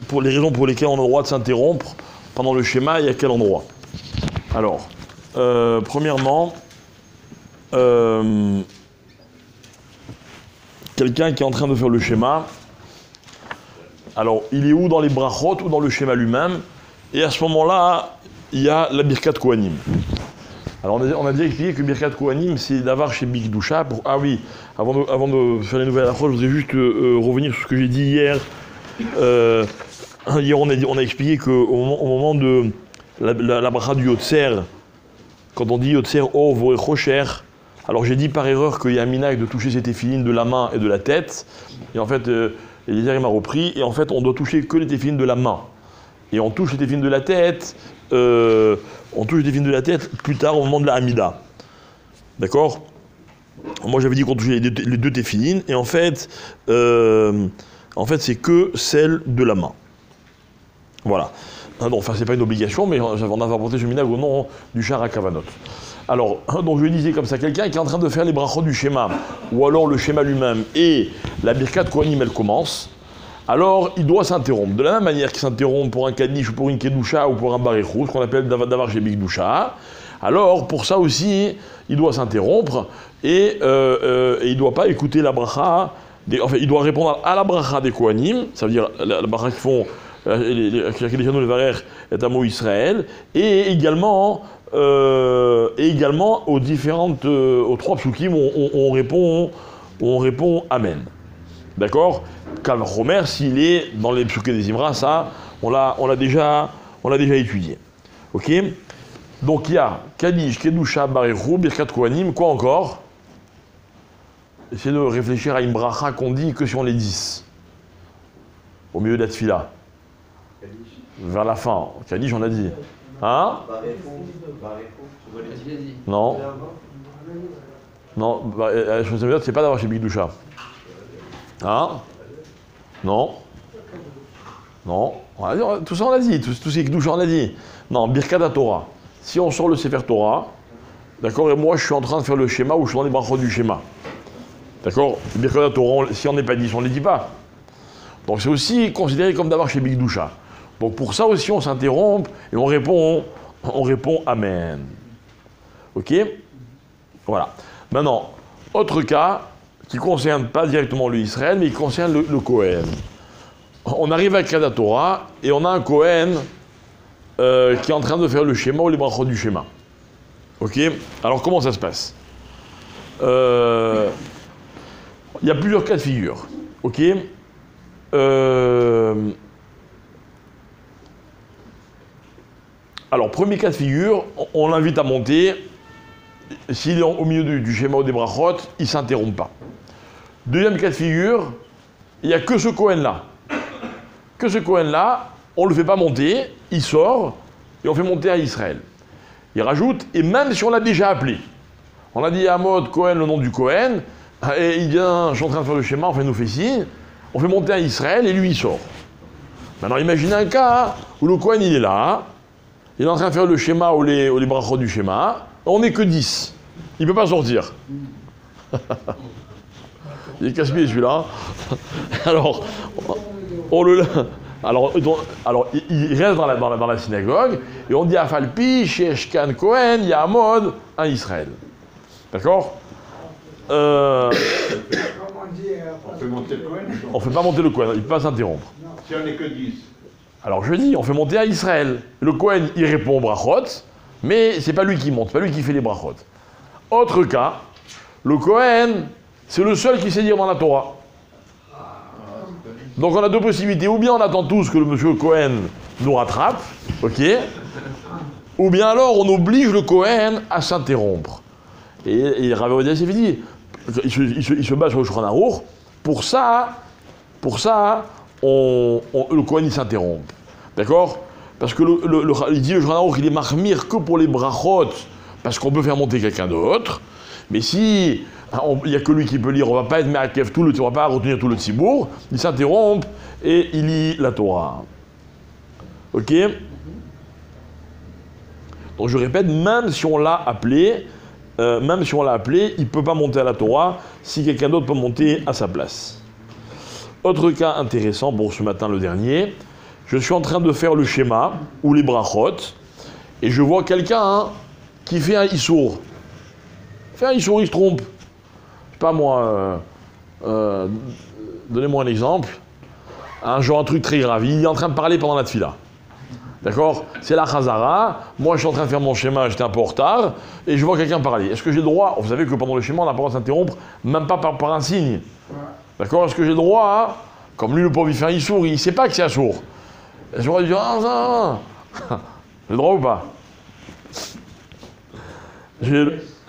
pour les raisons pour lesquelles on a le droit de s'interrompre pendant le schéma et à quel endroit. Alors, premièrement, quelqu'un qui est en train de faire le schéma, alors il est où dans les brachot ou dans le schéma lui-même, et à ce moment-là, il y a la Birkat Kohanim. Alors on a déjà expliqué que Birkat Kohanim, c'est d'avoir chez Bigdusha. Ah oui, avant de faire les nouvelles approches, je voudrais juste revenir sur ce que j'ai dit hier. Hier, on a expliqué qu'au moment de la bracha du Yotzer, quand on dit Yotzer O Voré Chocher, alors j'ai dit par erreur qu'il y a un minag de toucher ses téphilines de la main et de la tête. Et en fait, Eliezer m'a repris. Et en fait, on doit toucher que les téphilines de la main. Et on touche les téphilines de la tête. On touche les téphilines de la tête plus tard au moment de la Hamida. D'accord ? Moi, j'avais dit qu'on touchait les deux téphilines. Et en fait, c'est que celle de la main. Voilà. Non, enfin, c'est pas une obligation, mais on avait apporté ce minag au nom du Shar HaKavanot. Alors, donc je disais comme ça, quelqu'un qui est en train de faire les brachot du schéma, ou alors le schéma lui-même, et la Birkat Kohanim, elle commence, alors il doit s'interrompre. De la même manière qu'il s'interrompt pour un Kaddish, ou pour une Kedusha, ou pour un Barichou, ce qu'on appelle d'avoir chez Bigdusha, alors pour ça aussi, il doit s'interrompre, et il ne doit pas écouter la bracha, enfin, il doit répondre à la bracha des Kohanim, ça veut dire la bracha qui font les Varer et Amo Israël, et également aux différentes, aux trois psukim, on répond Amen. D'accord ? Kal Vachomer, s'il est dans les psukim des Imra, ça, on l'a déjà étudié. Ok ? Donc il y a Kaddish, Kedusha, Barichou, Birkat Kohanim, quoi encore ? Essayez de réfléchir à une bracha qu'on dit que si on les 10. Au milieu de la tfila. Vers la fin. Kaddish, on a dit. Hein ? Non. Non, c'est pas d'avoir chez Bigdusha. Hein ? Non. Non. Tout ça on l'a dit, tout ces Kedusha on l'a dit. Non, Birkat Torah. Si on sort le Sefer Torah, d'accord, et moi je suis en train de faire le schéma ou je suis dans les brachot du schéma. D'accord ? Birkat Torah, si on n'est pas 10, on ne les dit pas. Donc c'est aussi considéré comme d'avoir chez Bigdusha. Donc pour ça aussi on s'interrompt et on répond Amen. Ok ? Voilà. Maintenant, autre cas qui ne concerne pas directement le Israël, mais qui concerne le Kohen. On arrive à Kriyat Torah et on a un Kohen qui est en train de faire le schéma ou les brachot du schéma. Ok ? Alors comment ça se passe ? Il y a plusieurs cas de figure. Ok ? Alors, premier cas de figure, on l'invite à monter. S'il est au milieu du schéma ou des brachot, il ne s'interrompt pas. Deuxième cas de figure, il n'y a que ce Kohen-là. Que ce Kohen-là, on ne le fait pas monter, il sort, et on fait monter à Israël. Il rajoute, et même si on l'a déjà appelé, on a dit à Amod Kohen le nom du Kohen, et il vient, je suis en train de faire le schéma, enfin il nous fait signe, on fait monter à Israël, et lui il sort. Maintenant imaginez un cas où le Kohen il est là, il est en train de faire le schéma ou les brachot du schéma, on n'est que 10. Il ne peut pas sortir. Il est casse-pied celui-là. Alors, il reste dans la synagogue et on dit à Falpi, chez Eshkan Cohen, il y a un mode, un Israël. D'accord ? On fait monter le Cohen ? On ne fait pas monter le Cohen, il ne peut pas s'interrompre. Si on n'est que 10. Alors je dis, on fait monter à Israël. Le Cohen, il répond aux brachot, mais c'est pas lui qui monte, c'est pas lui qui fait les brachot. Autre cas, le Cohen, c'est le seul qui sait dire dans la Torah. Donc on a deux possibilités. Ou bien on attend tous que le monsieur Cohen nous rattrape, ok ? Ou bien alors on oblige le Cohen à s'interrompre. Et Rav Ovadia s'est dit, il se bat sur le Shulchan Aruch. Pour ça, le Kohen il s'interrompt. D'accord ? Parce que il dit le Shulchan Aruch il est mahmir que pour les brachot, parce qu'on peut faire monter quelqu'un d'autre. Mais si il n'y a que lui qui peut lire, on ne va pas être me'akev on ne va pas retenir tout le tzibour, il s'interrompt et il lit la Torah. Ok ? Donc je répète, même si on l'a appelé, il ne peut pas monter à la Torah si quelqu'un d'autre peut monter à sa place. Autre cas intéressant, pour ce matin le dernier, je suis en train de faire le schéma, ou les brachot, et je vois quelqu'un qui fait un issour. Fait un issour, il se trompe. Je sais pas moi, donnez-moi un exemple. Genre un truc très grave, il est en train de parler pendant la tfila. D'accord? C'est la Chazara, moi je suis en train de faire mon schéma, j'étais un peu en retard, et je vois quelqu'un parler. Est-ce que j'ai le droit, vous savez que pendant le schéma, on n'a pas le droit de s'interrompre, même pas par un signe. D'accord? Est-ce que j'ai le droit, comme lui le pauvre il fait un issour, il ne sait pas que c'est un sourd. Est-ce que je vais dire, j'ai le droit ou pas?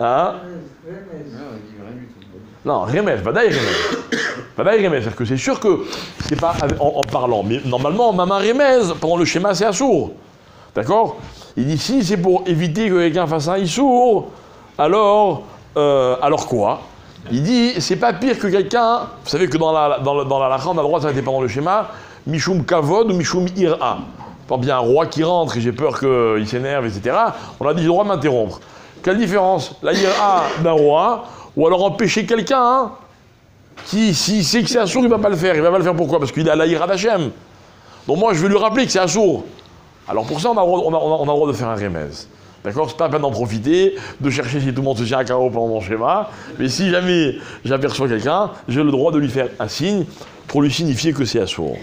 Hein? Non, remède, vadaï remède. Vadaï remède, c'est-à-dire que c'est sûr que c'est pas en parlant, mais normalement, maman remède, pendant le schéma, c'est assour. D'accord? Il dit si c'est pour éviter que quelqu'un fasse un issour, alors quoi? Il dit c'est pas pire que quelqu'un, vous savez que dans la lacha, on a le droit de s'arrêter pendant le schéma, Mishum Kavod ou Mishum Ira. Par exemple, il y a un roi qui rentre et j'ai peur qu'il s'énerve, etc. On a dit j'ai le droit de m'interrompre. Quelle différence? La Ira d'un roi, ou alors empêcher quelqu'un qui, s'il sait que c'est assour, il ne va pas le faire. Il ne va pas le faire pourquoi? Parce qu'il a la Ira d'Hachem. Donc moi, je vais lui rappeler que c'est assour. Alors pour ça, on a le droit de faire un remez. D'accord? C'est pas la peine d'en profiter, de chercher si tout le monde se tient à carreau pendant mon schéma. Mais si jamais j'aperçois quelqu'un, j'ai le droit de lui faire un signe pour lui signifier que c'est assour.